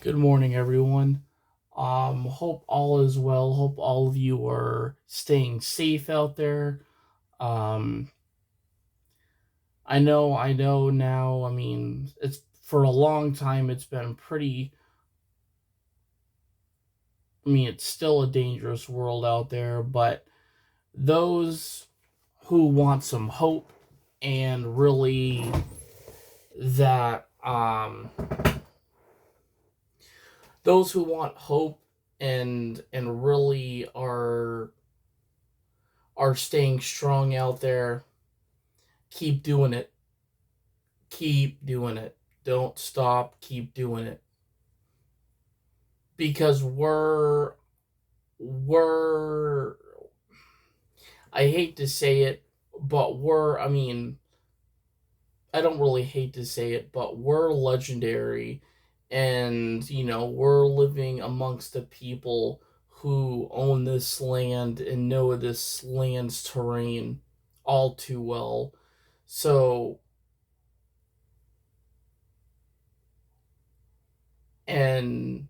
Good morning, everyone. Hope all is well. Hope all of you are staying safe out there. Um, I know now. I mean, it's for a long time. It's been pretty. I mean, it's still a dangerous world out there, but those who want some hope and really that those who want hope and really are staying strong out there. Keep doing it. Keep doing it. Don't stop. Keep doing it. Because we're I hate to say it, but I mean, I don't really hate to say it, but we're legendary, and we're living amongst the people who own this land and know this land's terrain all too well. So, and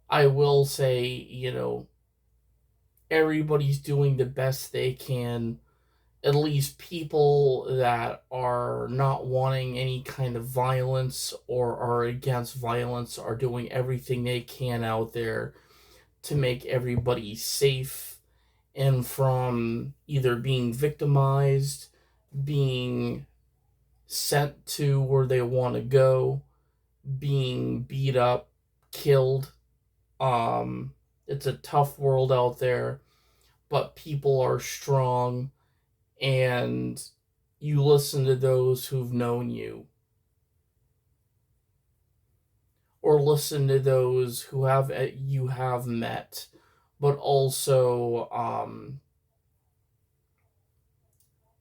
I will say, everybody's doing the best they can. At least people that are not wanting any kind of violence or are against violence are doing everything they can out there to make everybody safe and from either being victimized, being sent to where they want to go, being beat up, killed. Um, it's a tough world out there, but people are strong, and you listen to those who've known you, or listen to those who have you have met, but also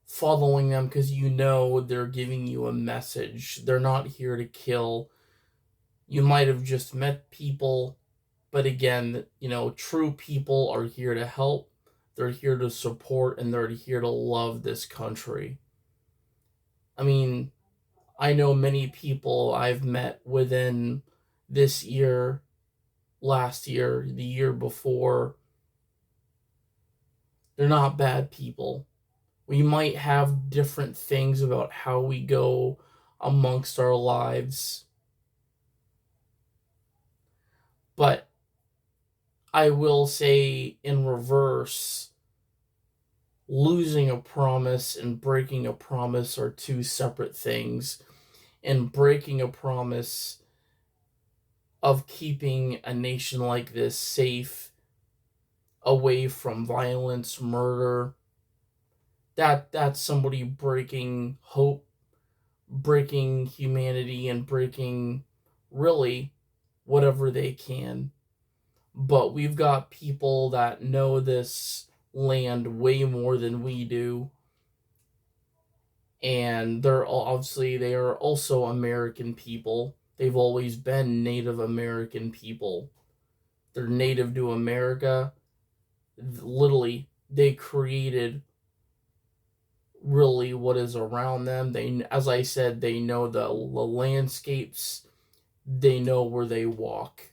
following them because they're giving you a message. They're not here to kill. You might have just met people, but again, true people are here to help. They're here to support, and they're here to love this country. I mean, I know many people I've met within this year, last year, the year before. They're not bad people. We might have different things about how we go amongst our lives, but I will say in reverse, losing a promise and breaking a promise are two separate things. And breaking a promise of keeping a nation like this safe, away from violence, murder, that's somebody breaking hope, breaking humanity, and breaking really whatever they can. But we've got people that know this land way more than we do, and they are also American people. They've always been Native American people. They're native to America. Literally, they created really what is around them. As I said, they know the landscapes. They know where they walk.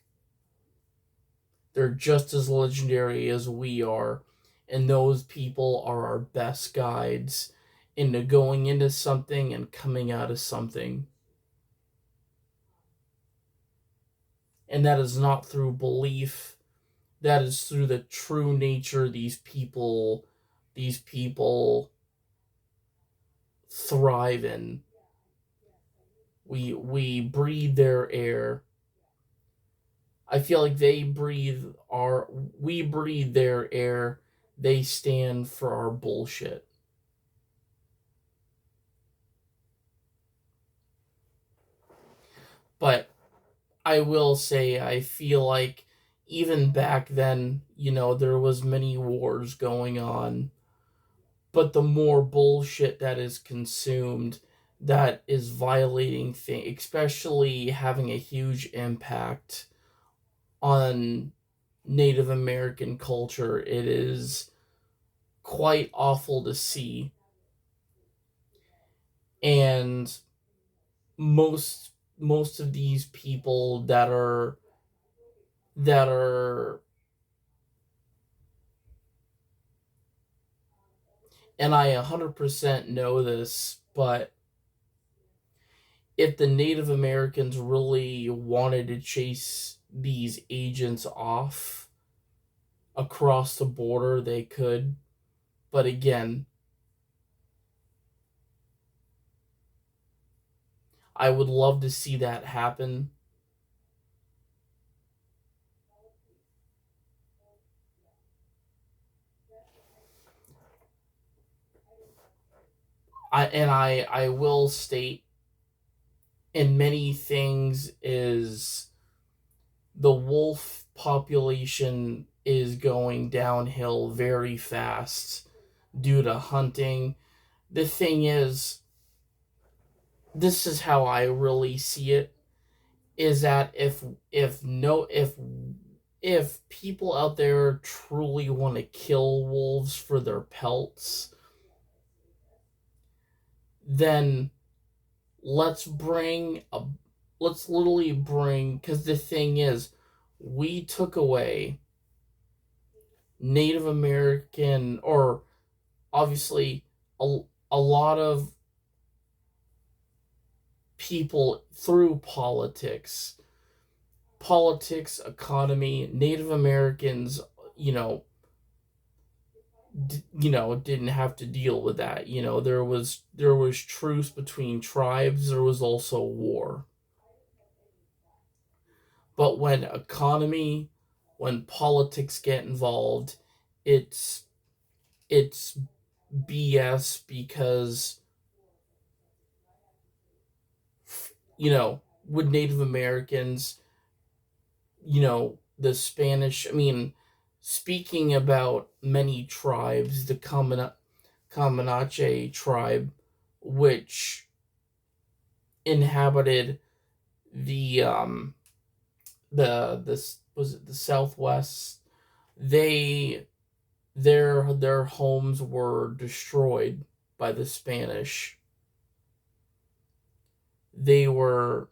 They're just as legendary as we are, and those people are our best guides into going into something and coming out of something. And that is not through belief. That is through the true nature these people thrive in. We breathe their air. I feel like we breathe their air. They stand for our bullshit. But I will say, I feel like even back then, there was many wars going on, but the more bullshit that is consumed, that is violating things, especially having a huge impact on Native American culture, it is quite awful to see. And most most of these people that are and I 100% know this, but if the Native Americans really wanted to chase these agents off across the border, they could. But again, I would love to see that happen. I will state in many things is the wolf population is going downhill very fast due to hunting. The thing is, this is how I really see it, is that if no if people out there truly want to kill wolves for their pelts, then let's bring a let's literally bring, because the thing is, we took away Native American, or obviously a, a lot of people through politics, economy. Native Americans, you know, didn't have to deal with that. There was truce between tribes. There was also war. But when politics get involved, it's it's BS, because with Native Americans, the Spanish. I mean, speaking about many tribes, the Comanche tribe, which inhabited the this was it the Southwest. They their homes were destroyed by the Spanish. They were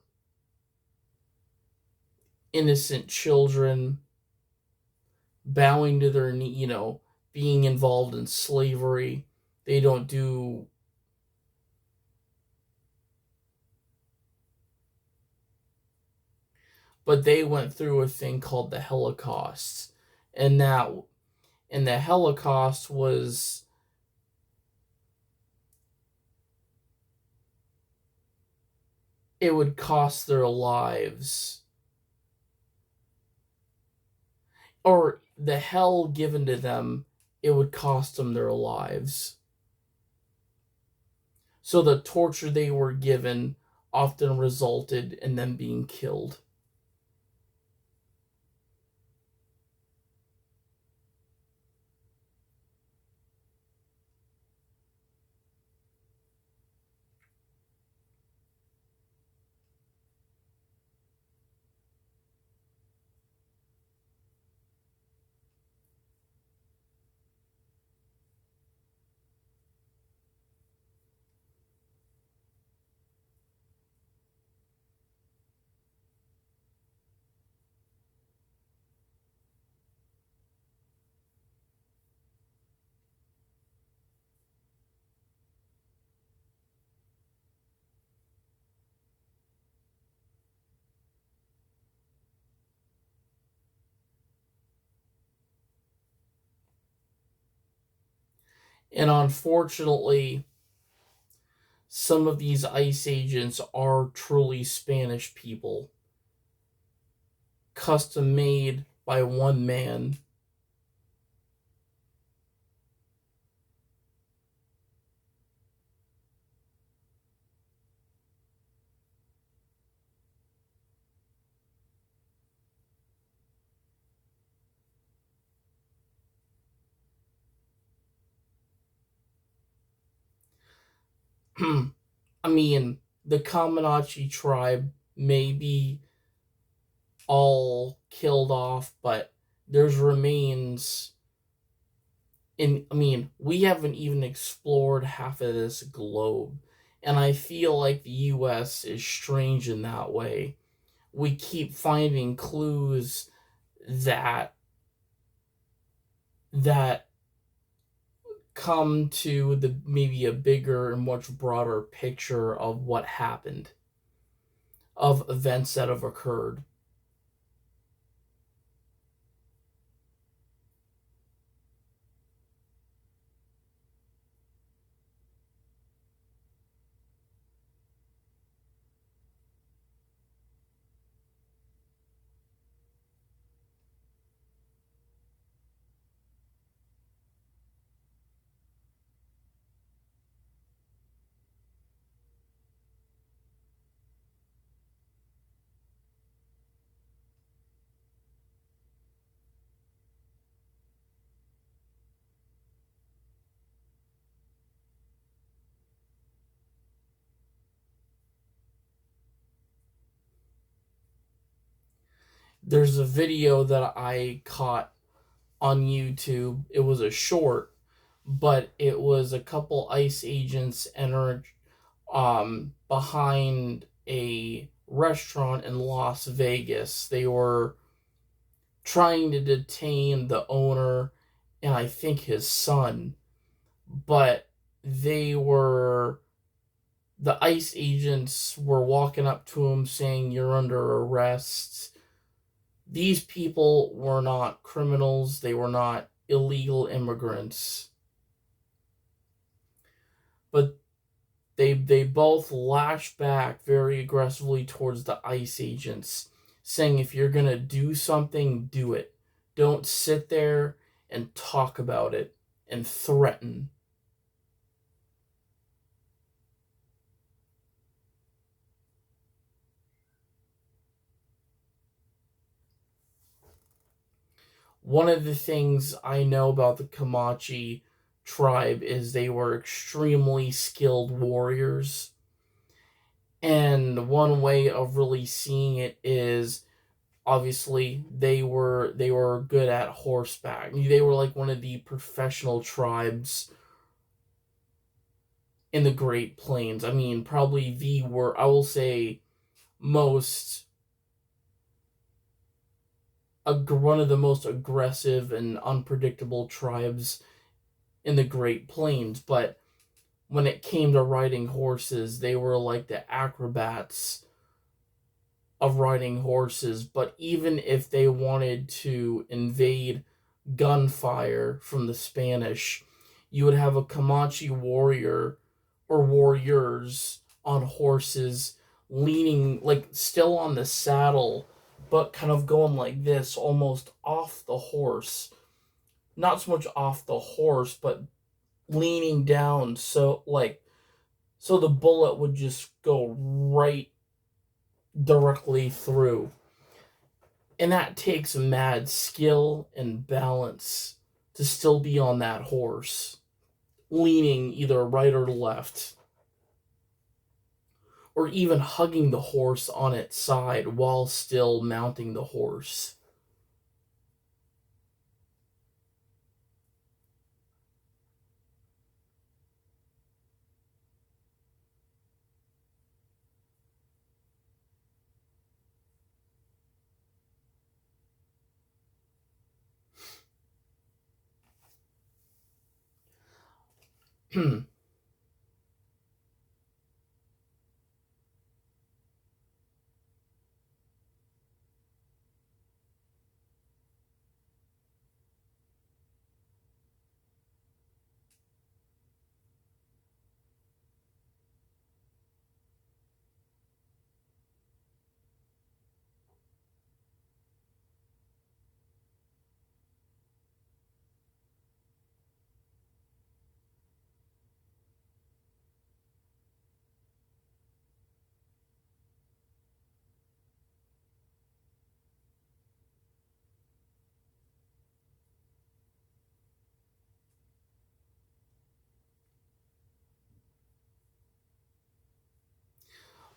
innocent children bowing to their knee, being involved in slavery. They don't do But they went through a thing called the Holocaust. And that and the Holocaust was, it would cost their lives, or the hell given to them, it would cost them their lives. So the torture they were given often resulted in them being killed. And unfortunately, some of these ICE agents are truly Spanish people, custom made by one man. I mean, the Comanche tribe may be all killed off, but there's remains we haven't even explored half of this globe. And I feel like the US is strange in that way. We keep finding clues that that come to the maybe a bigger and much broader picture of what happened, of events that have occurred. There's a video that I caught on YouTube. It was a short, but it was a couple ICE agents entered behind a restaurant in Las Vegas. They were trying to detain the owner and I think his son, but they were the ICE agents were walking up to him saying, "You're under arrest." These people were not criminals, they were not illegal immigrants, but they both lashed back very aggressively towards the ICE agents, saying, "If you're gonna do something, do it. Don't sit there and talk about it and threaten." One of the things I know about the Comanche tribe is they were extremely skilled warriors. And one way of really seeing it is obviously they were good at horseback. They were like one of the professional tribes in the Great Plains. I mean, probably the were I will say most one of the most aggressive and unpredictable tribes in the Great Plains, but when it came to riding horses, they were like the acrobats of riding horses. But even if they wanted to invade gunfire from the Spanish, you would have a Comanche warrior or warriors on horses leaning, like still on the saddle, but kind of going like this, almost off the horse. Not so much off the horse, but leaning down so the bullet would just go right directly through. And that takes mad skill and balance to still be on that horse, leaning either right or left, or even hugging the horse on its side while still mounting the horse.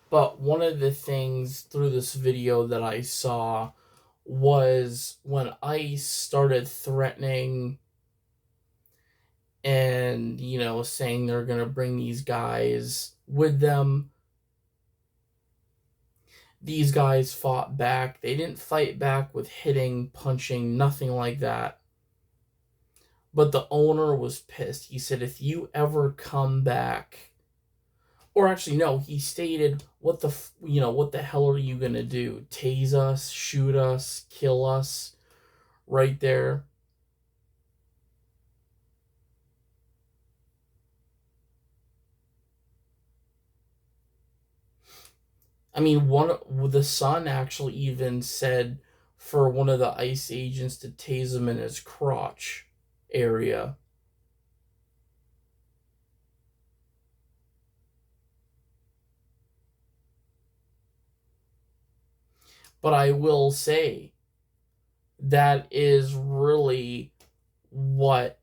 But one of the things through this video that I saw was when ICE started threatening and, saying they're going to bring these guys with them. These guys fought back. They didn't fight back with hitting, punching, nothing like that. But the owner was pissed. He said, if you ever come back, or actually, no, he stated, what the hell are you going to do? Tase us, shoot us, kill us right there? I mean, the son actually even said for one of the ICE agents to tase him in his crotch area. But I will say that is really what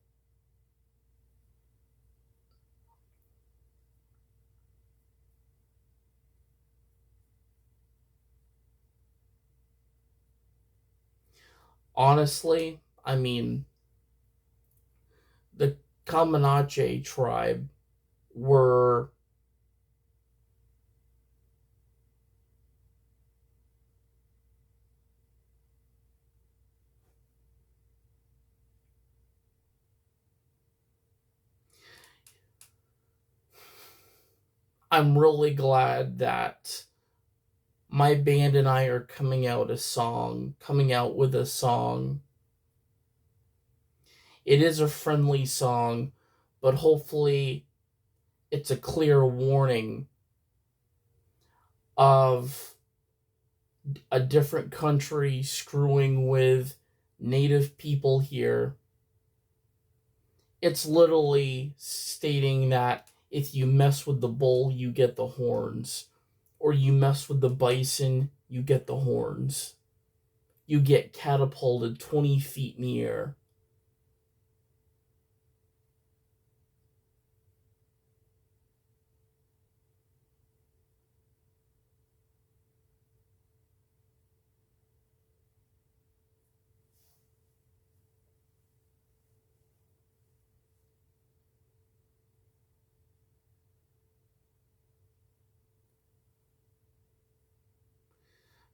honestly, I mean, the Comanche tribe were, I'm really glad that my band and I are coming out with a song. It is a friendly song, but hopefully it's a clear warning of a different country screwing with native people here. It's literally stating that if you mess with the bull, you get the horns, or you mess with the bison, you get the horns. You get catapulted 20 feet in the air.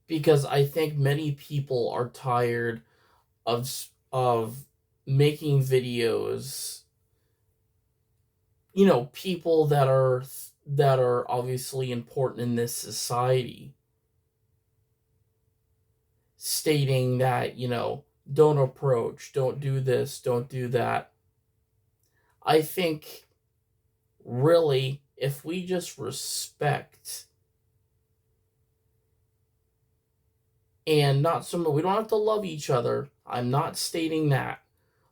Because I think many people are tired of making videos, people that are obviously important in this society, stating that, don't approach, don't do this, don't do that. I think really if we just respect, and not so much, we don't have to love each other, I'm not stating that,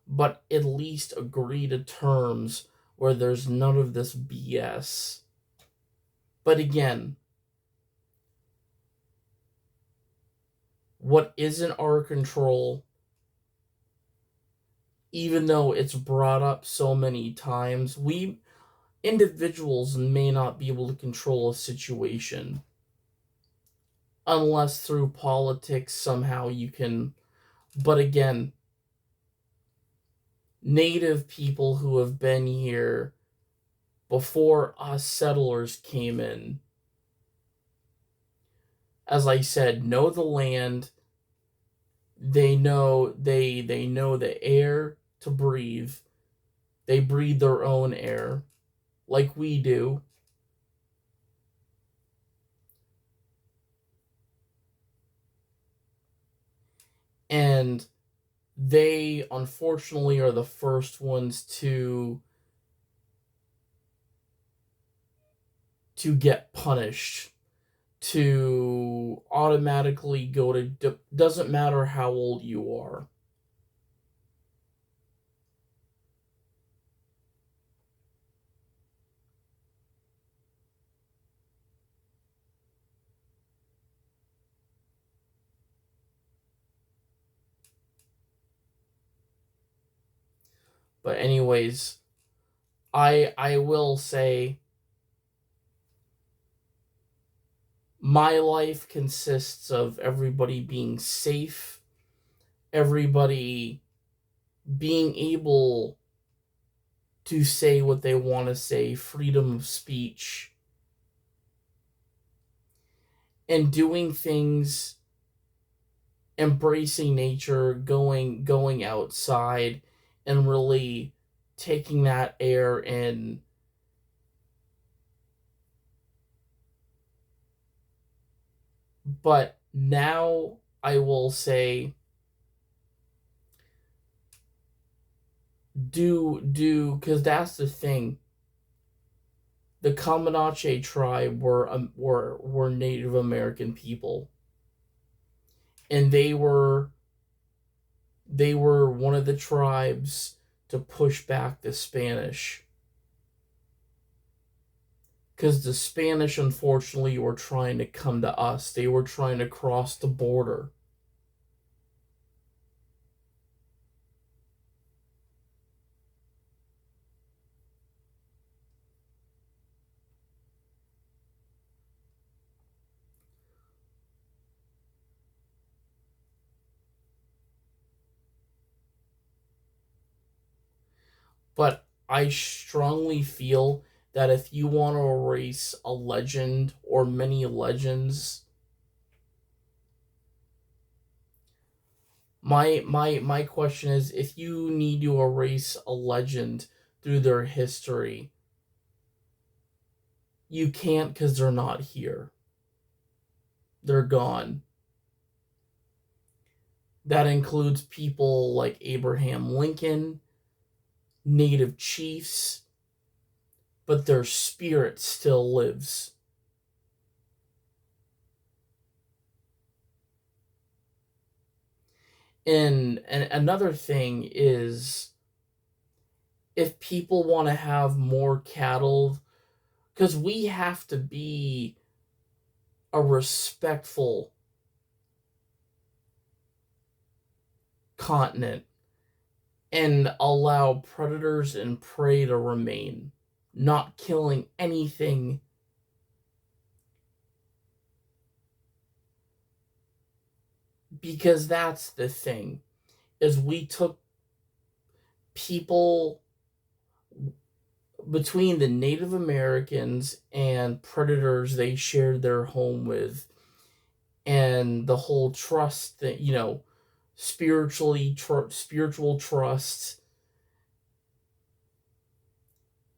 but at least agree to terms where there's none of this BS. But again, what isn't our control, even though it's brought up so many times, we individuals may not be able to control a situation unless through politics somehow you can. But again, native people who have been here before us settlers came in, as I said, know the land. They know the air to breathe. They breathe their own air like we do. And they unfortunately are the first ones to get punished, to automatically go to, doesn't matter how old you are. But anyways, I will say my life consists of everybody being safe, everybody being able to say what they want to say, freedom of speech, and doing things, embracing nature, going outside and really taking that air in. But now I will say do because that's the thing. The Comanche tribe were Native American people, and they were one of the tribes to push back the Spanish, because the Spanish unfortunately were trying to come to us. They were trying to cross the border. But I strongly feel that if you want to erase a legend or many legends, my question is, if you need to erase a legend through their history, you can't, because they're not here. They're gone. That includes people like Abraham Lincoln, native chiefs, but their spirit still lives. And another thing is, if people want to have more cattle, because we have to be a respectful continent and allow predators and prey to remain, not killing anything. Because that's the thing, is we took people, between the Native Americans and predators they shared their home with, and the whole trust that, spiritual trust,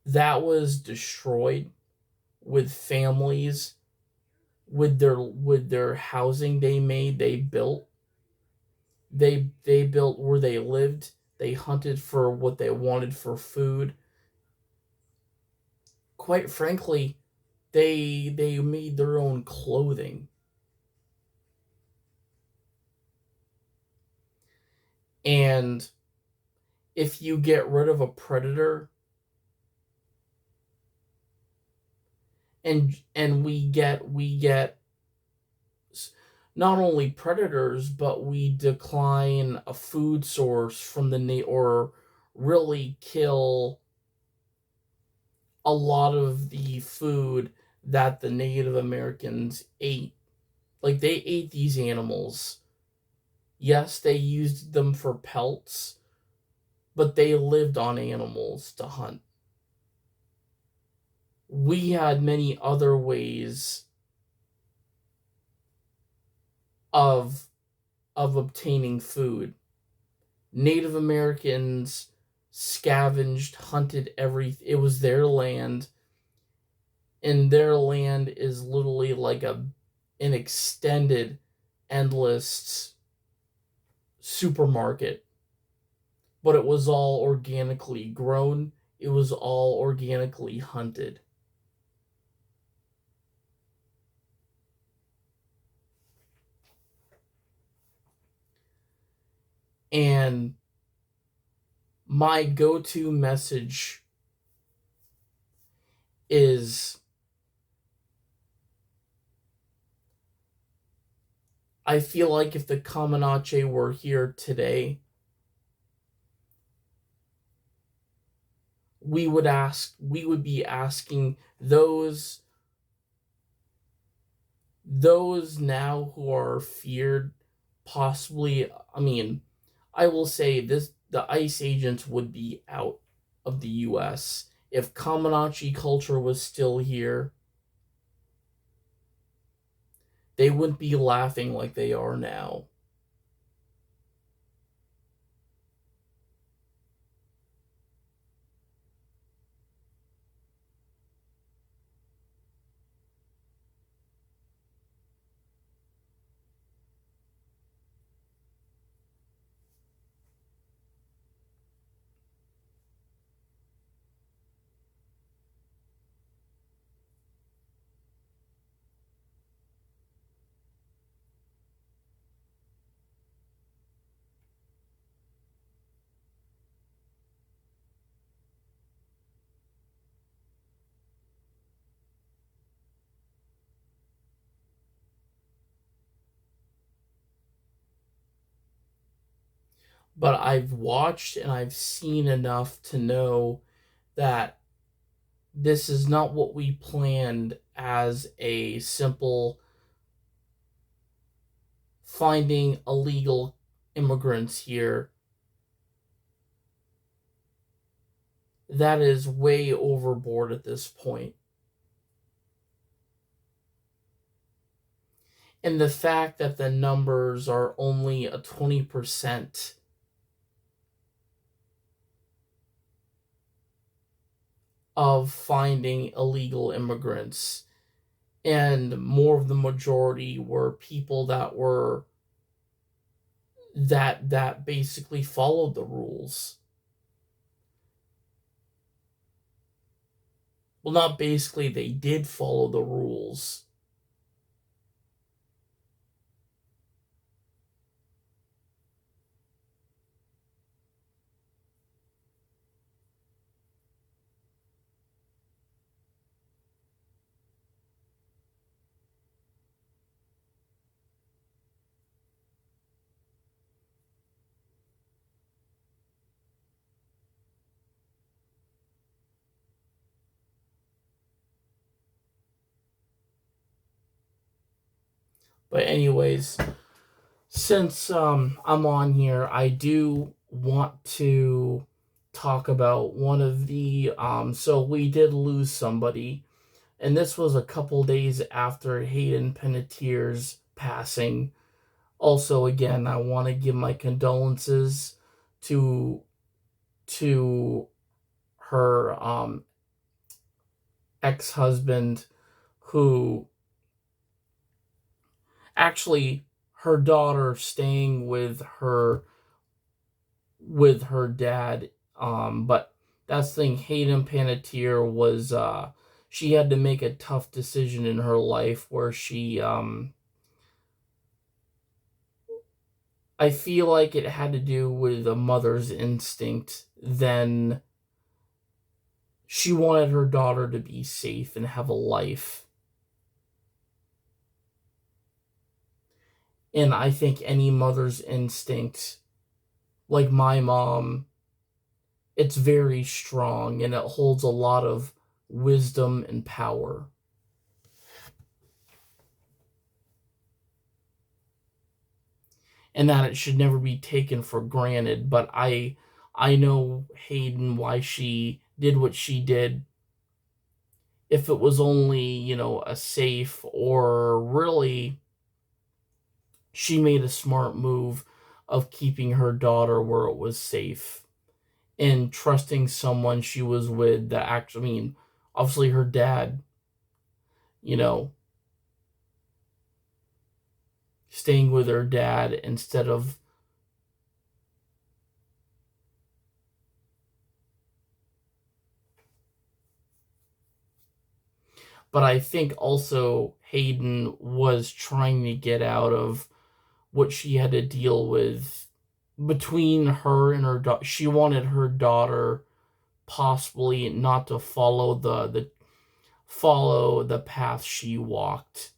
that was destroyed, with families, with their housing they built. They built where they lived. They hunted for what they wanted for food. Quite frankly, they made their own clothing. And if you get rid of a predator, and we get not only predators, but we decline a food source from or really kill a lot of the food that the Native Americans ate. Like, they ate these animals. Yes, they used them for pelts, but they lived on animals to hunt. We had many other ways of obtaining food. Native Americans scavenged, hunted it was their land, and their land is literally like an extended, endless supermarket. But it was all organically grown. It was all organically hunted. And my go-to message is, I feel like if the Comanche were here today, we would be asking those now who are feared, possibly, I mean, I will say this, the ICE agents would be out of the US. If Kamachi culture was still here, they wouldn't be laughing like they are now. But I've watched and I've seen enough to know that this is not what we planned as a simple finding illegal immigrants here. That is way overboard at this point. And the fact that the numbers are only a 20% of finding illegal immigrants, and more of the majority were people that basically followed the rules. Well, not basically, they did follow the rules. But anyways, since I'm on here, I do want to talk about one of the so we did lose somebody, and this was a couple days after Hayden Panettiere's passing. Also, again, I want to give my condolences to to her ex-husband, who actually, her daughter staying with her dad. But that's the thing. Hayden Panettiere was she had to make a tough decision in her life where she I feel like it had to do with a mother's instinct. Then she wanted her daughter to be safe and have a life. And I think any mother's instinct, like my mom, it's very strong and it holds a lot of wisdom and power. And that it should never be taken for granted. But I know Hayden, why she did what she did. If it was only, a safe, or really she made a smart move of keeping her daughter where it was safe and trusting someone she was with that actually, I mean, obviously her dad, you know, staying with her dad instead of. But I think also Hayden was trying to get out of what she had to deal with between her and her daughter. She wanted her daughter possibly not to follow the path she walked.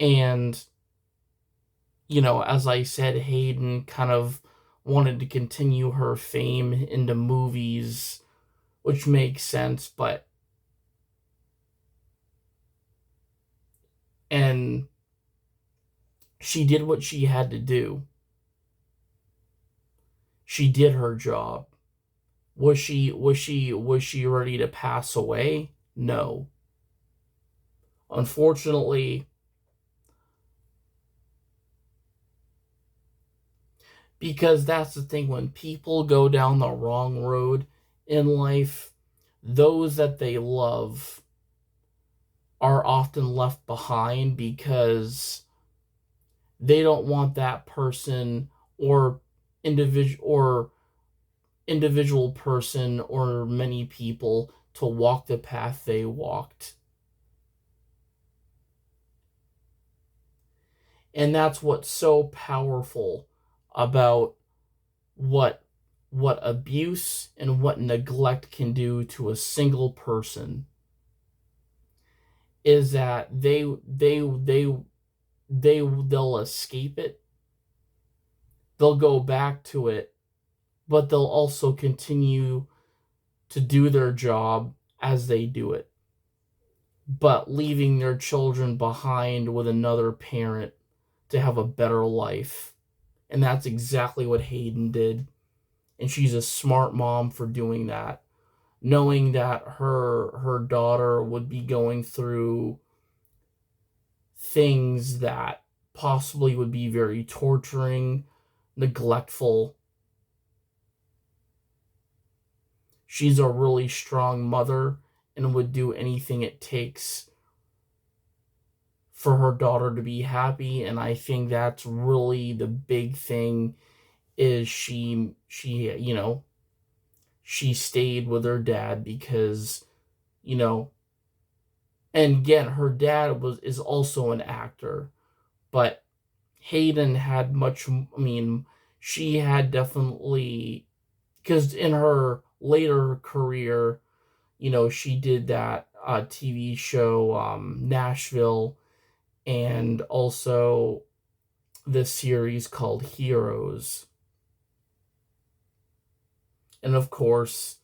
And as I said, Hayden kind of wanted to continue her fame into movies, which makes sense, and she did what she had to do. She did her job. Was she ready to pass away? No. Unfortunately, because that's the thing, when people go down the wrong road in life, those that they love are often left behind because they don't want that person or individual person or many people to walk the path they walked. And that's what's so powerful about what what abuse and what neglect can do to a single person, is that they'll escape it, they'll go back to it, but they'll also continue to do their job as they do it, but leaving their children behind with another parent to have a better life. And that's exactly what Hayden did. And she's a smart mom for doing that, knowing that her daughter would be going through things that possibly would be very torturing, neglectful. She's a really strong mother and would do anything it takes for her daughter to be happy. And I think that's really the big thing, is she stayed with her dad because, you know, and again, her dad is also an actor, but Hayden had much, I mean, she had definitely, because in her later career, she did that TV show, Nashville, and also this series called Heroes. And of course,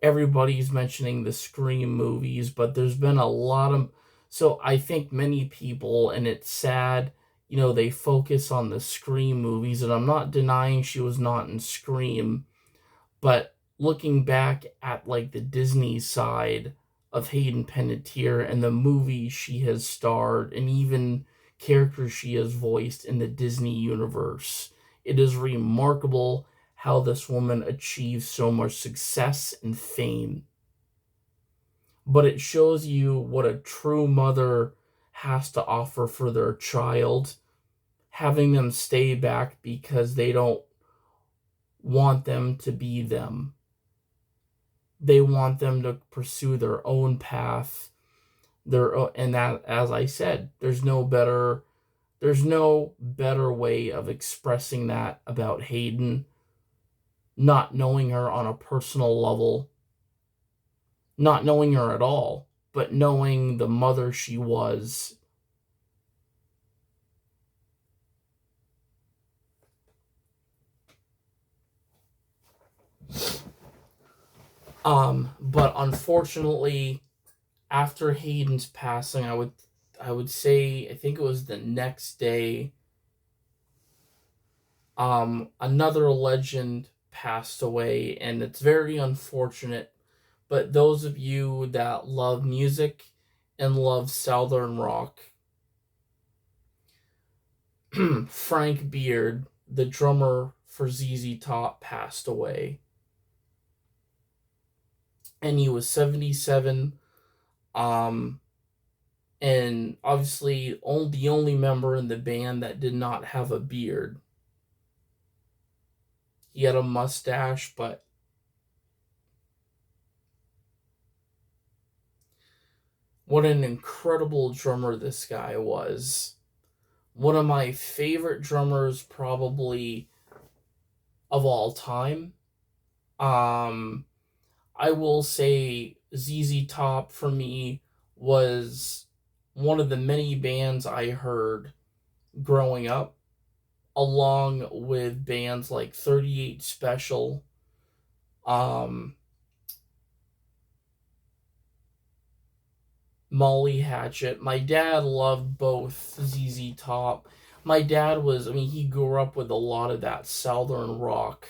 everybody's mentioning the Scream movies, but there's been a lot of. So I think many people, and it's sad, they focus on the Scream movies, and I'm not denying she was not in Scream, but looking back at like the Disney side of Hayden Panettiere and the movies she has starred, and even characters she has voiced in the Disney universe, it is remarkable how this woman achieved so much success and fame. But it shows you what a true mother has to offer for their child, having them stay back because they don't want them to be them. They want them to pursue their own path. And that, as I said, there's no better way of expressing that about Hayden, not knowing her on a personal level, not knowing her at all, but knowing the mother she was. But unfortunately, after Hayden's passing, I would say, I think it was the next day, another legend passed away, and it's very unfortunate. But those of you that love music and love Southern rock, Frank Beard, the drummer for ZZ Top, passed away. And he was 77. And obviously the only member in the band that did not have a beard. He had a mustache, but what an incredible drummer this guy was. One of my favorite drummers, probably, of all time. I will say ZZ Top for me was one of the many bands I heard growing up, along with bands like 38 Special, Molly Hatchet. My dad loved both ZZ Top. My dad he grew up with a lot of that Southern rock.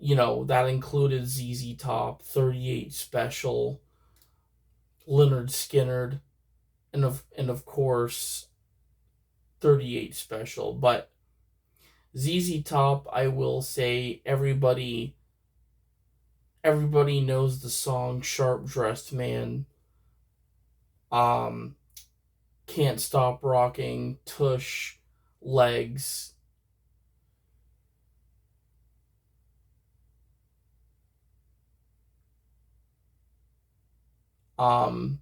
That included ZZ Top, 38 Special, Leonard Skinner, and of course 38 Special. But ZZ Top, I will say, everybody knows the song Sharp Dressed Man. Um Can't Stop Rocking, Tush, Legs.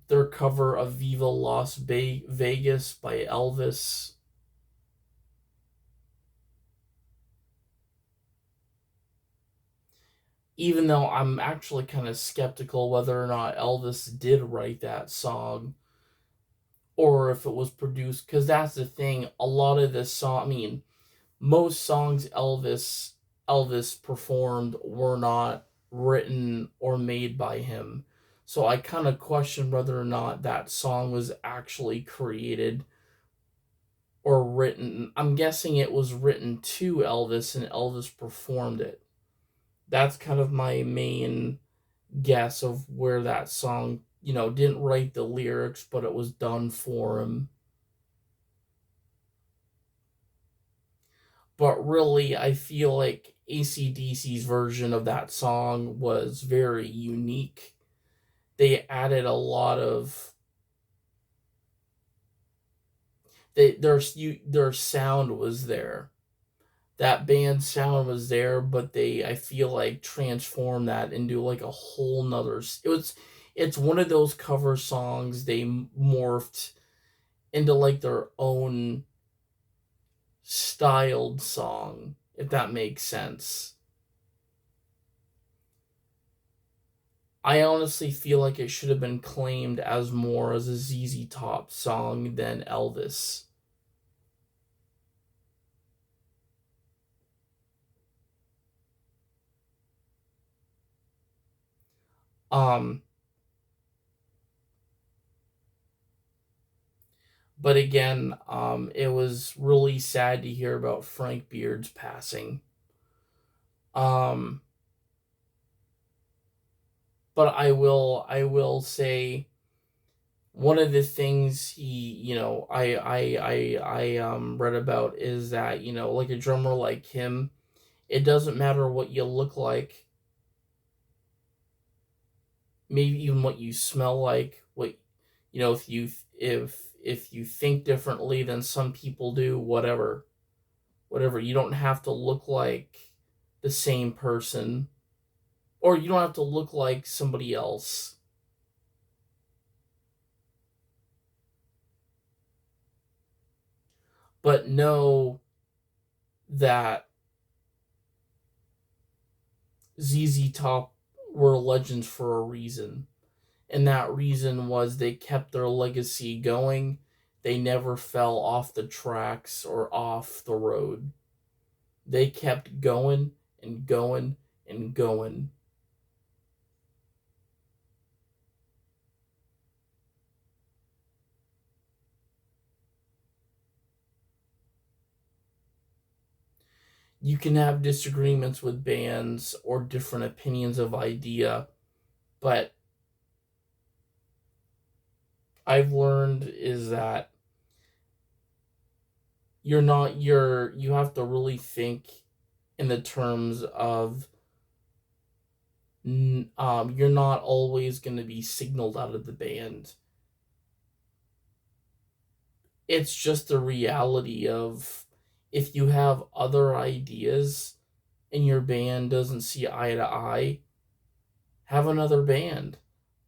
Their cover of Viva Las Vegas by Elvis. Even though I'm actually kind of skeptical whether or not Elvis did write that song or if it was produced, because that's the thing. A lot of this song, I mean, most songs Elvis performed were not written or made by him. So I kind of question whether or not that song was actually created or written. I'm guessing it was written to Elvis and Elvis performed it. That's kind of my main guess of where that song, didn't write the lyrics, but it was done for him. But really, I feel like AC/DC's version of that song was very unique. They added a lot of their sound was there. That band sound was there, but they, I feel like, transformed that into like a whole nother. It's one of those cover songs they morphed into like their own styled song, if that makes sense. I honestly feel like it should have been claimed as more as a ZZ Top song than Elvis. Um, but again, it was really sad to hear about Frank Beard's passing. Um, but I will say one of the things I read about is that, like a drummer like him, it doesn't matter what you look like, maybe even what you smell like, what, if you think differently than some people do, whatever, you don't have to look like the same person, or you don't have to look like somebody else, but know that ZZ Top were legends for a reason. And that reason was they kept their legacy going. They never fell off the tracks or off the road. They kept going and going and going. You can have disagreements with bands or different opinions of idea, but I've learned is that you have to really think in the terms of you're not always going to be signaled out of the band. It's just the reality of, if you have other ideas and your band doesn't see eye to eye, have another band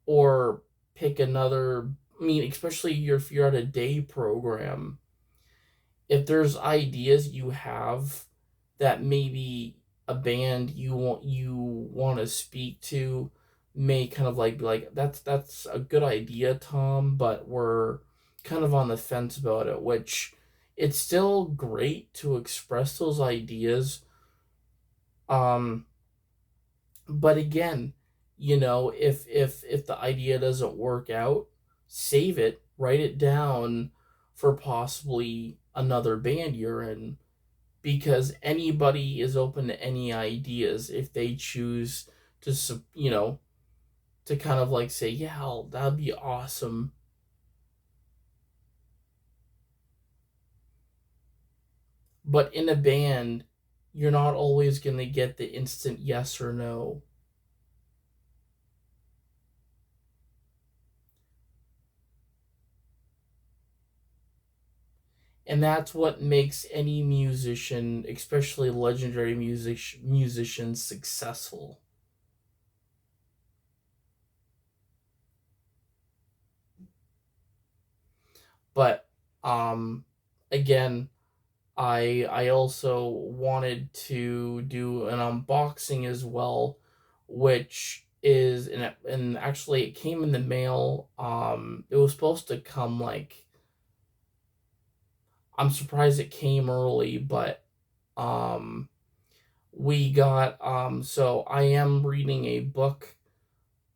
or pick another. I mean, especially if you're at a day program, if there's ideas you have that maybe a band you want to speak to may kind of like be like, that's a good idea, Tom, but we're kind of on the fence about it, which it's still great to express those ideas. um but again, if the idea doesn't work out, save it, write it down for possibly another band you're in, because anybody is open to any ideas if they choose to, to kind of like say, yeah, that'd be awesome. But in a band, you're not always going to get the instant yes or no. And that's what makes any musician, especially legendary musicians, successful. But um again, I also wanted to do an unboxing as well, which is and actually it came in the mail. It was supposed to come like, I'm surprised it came early, but um we got so I am reading a book,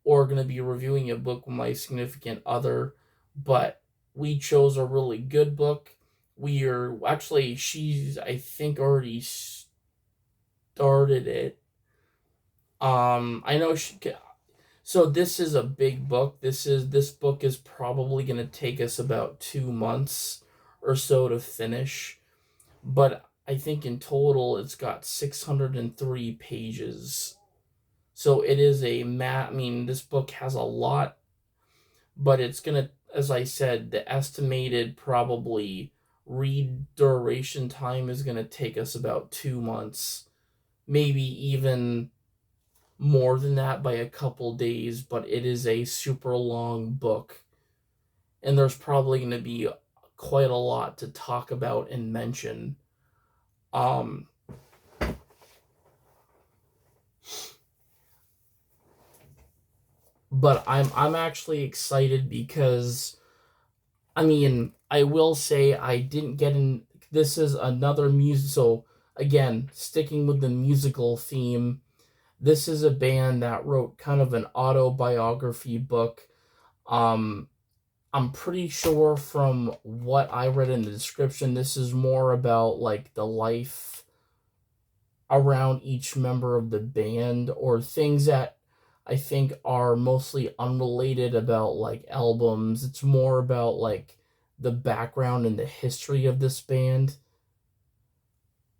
or going to be reviewing a book with my significant other, but we chose a really good book. We are actually, she's, I think, already started it. I know she. So this is a big book. This book is probably going to take us about 2 months or so to finish, but I think in total it's got 603 pages. So it is a I mean, this book has a lot, but it's gonna, as I said, the estimated probably read duration time is gonna take us about 2 months, maybe even more than that by a couple days. But it is a super long book, and there's probably gonna be quite a lot to talk about and mention. Um, but I'm actually excited because, I mean, I will say I didn't get in. This is another music. So, again, sticking with the musical theme, this is a band that wrote kind of an autobiography book. Um, I'm pretty sure from what I read in the description, this is more about like the life around each member of the band, or things that I think are mostly unrelated about like albums. It's more about like the background and the history of this band.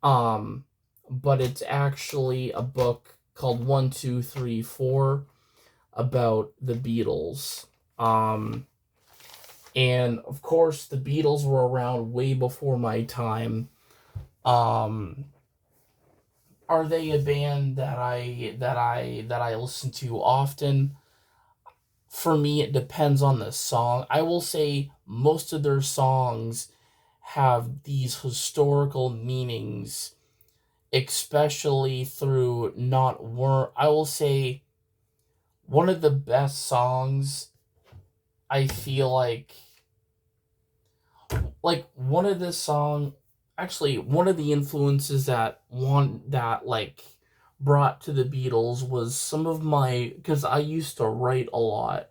Um, but it's actually a book called One, Two, Three, Four about the Beatles. Um, and of course, the Beatles were around way before my time. Um, are they a band that I listen to often? For me, it depends on the song. I will say most of their songs have these historical meanings, especially through not word. I will say one of the best songs, I feel like one of the song, actually one of the influences that like brought to the Beatles was some of my, because I used to write a lot,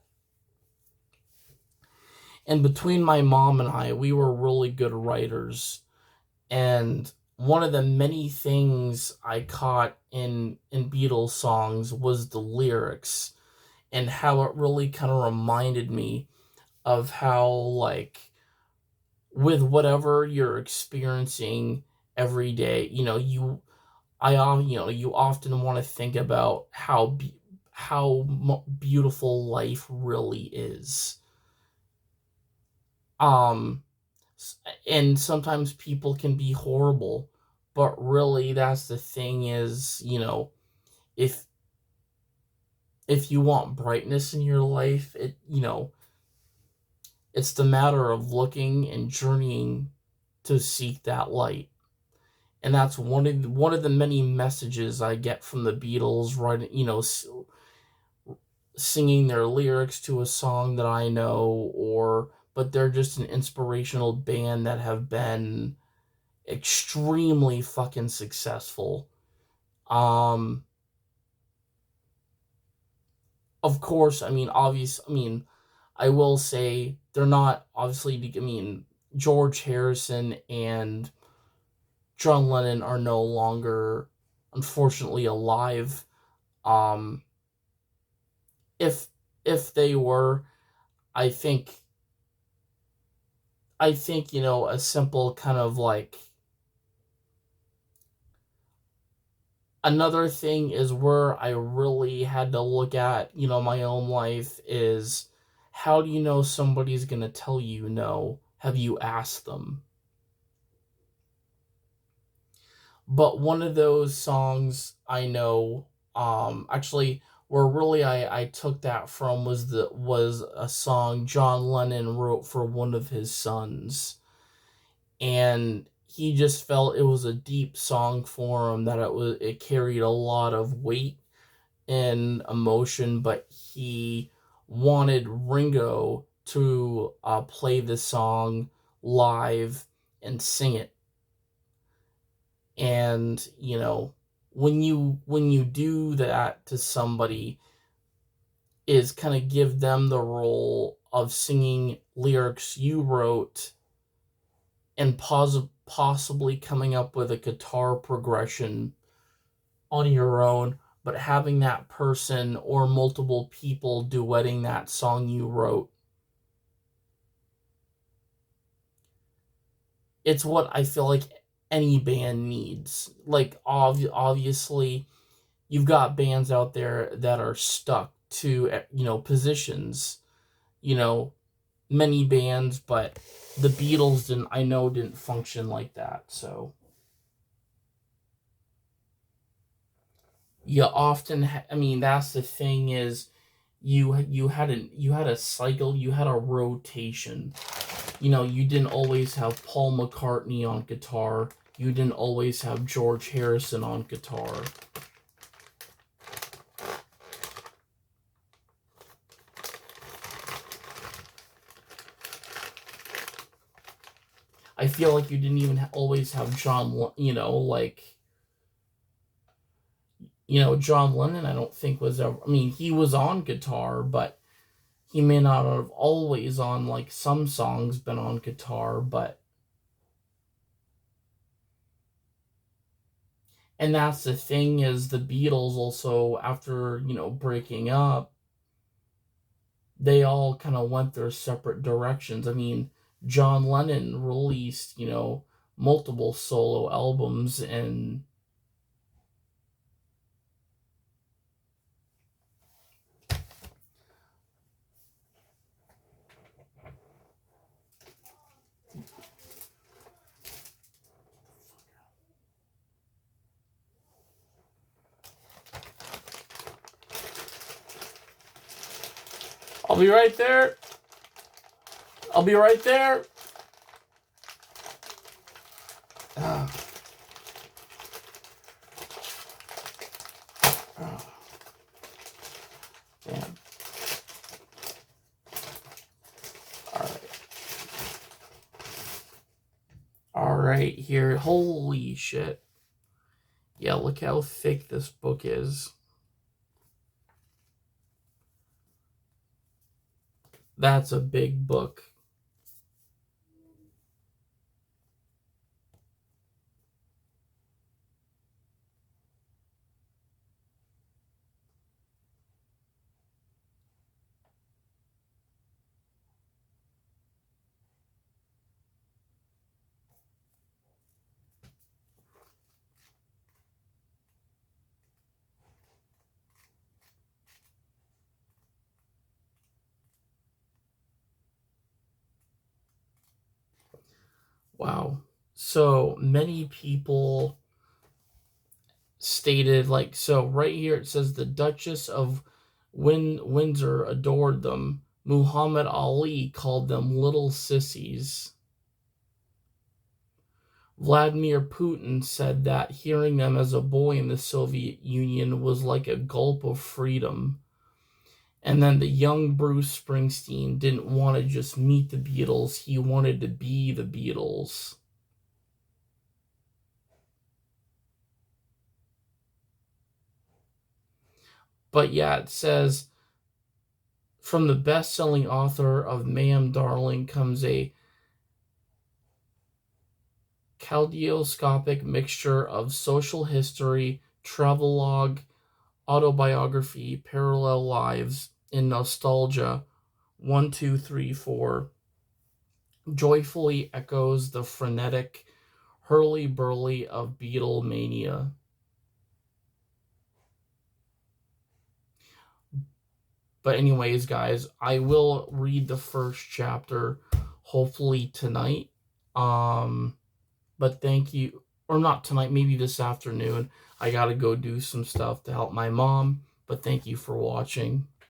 and between my mom and I, we were really good writers. And one of the many things I caught in Beatles songs was the lyrics, and how it really kind of reminded me of how, like, with whatever you're experiencing every day, you often want to think about how beautiful life really is. Um, and sometimes people can be horrible, but really that's the thing is, if if you want brightness in your life, it's the matter of looking and journeying to seek that light. And that's one of the many messages I get from the Beatles, writing, singing their lyrics to a song that I know, or but they're just an inspirational band that have been extremely fucking successful. Um, of course, I will say they're not obviously. I mean, George Harrison and John Lennon are no longer, unfortunately, alive. Um, if if they were, I think a simple kind of like another thing is where I really had to look at, my own life is how do you know somebody's going to tell you no? Have you asked them? But one of those songs I know, actually, where really I took that from was a song John Lennon wrote for one of his sons, and he just felt it was a deep song for him, that it carried a lot of weight and emotion, but he wanted Ringo to play the song live and sing it. And when you do that to somebody, is kind of give them the role of singing lyrics you wrote and possibly coming up with a guitar progression on your own, but having that person or multiple people duetting that song you wrote. It's what I feel like any band needs. Like, obviously, you've got bands out there that are stuck to, positions, you know, many bands, but the Beatles didn't function like that. So you often, I mean, that's the thing is you had a cycle, you had a rotation. You didn't always have Paul McCartney on guitar. You didn't always have George Harrison on guitar. I feel like you didn't even always have John Lennon, I don't think was ever, I mean, he was on guitar, but he may not have always on, like, some songs been on guitar, but. And that's the thing is the Beatles also, after, breaking up, they all kind of went their separate directions. I mean, John Lennon released, multiple solo albums, and I'll be right there. I'll be right there. Oh, oh, damn. All right. All right, here. Holy shit. Yeah, look how thick this book is. That's a big book. Wow. So many people stated, like, so right here it says the Duchess of Windsor adored them. Muhammad Ali called them little sissies. Vladimir Putin said that hearing them as a boy in the Soviet Union was like a gulp of freedom. And then the young Bruce Springsteen didn't want to just meet the Beatles, he wanted to be the Beatles. But yeah, it says, from the best-selling author of Ma'am Darling comes a kaleidoscopic mixture of social history, travelogue, autobiography, parallel lives, and nostalgia, 1, 2, 3, 4, joyfully echoes the frenetic hurly-burly of Beatlemania. But anyways, guys, I will read the first chapter hopefully tonight. But thank you, or not tonight, maybe this afternoon. I gotta go do some stuff to help my mom. But thank you for watching.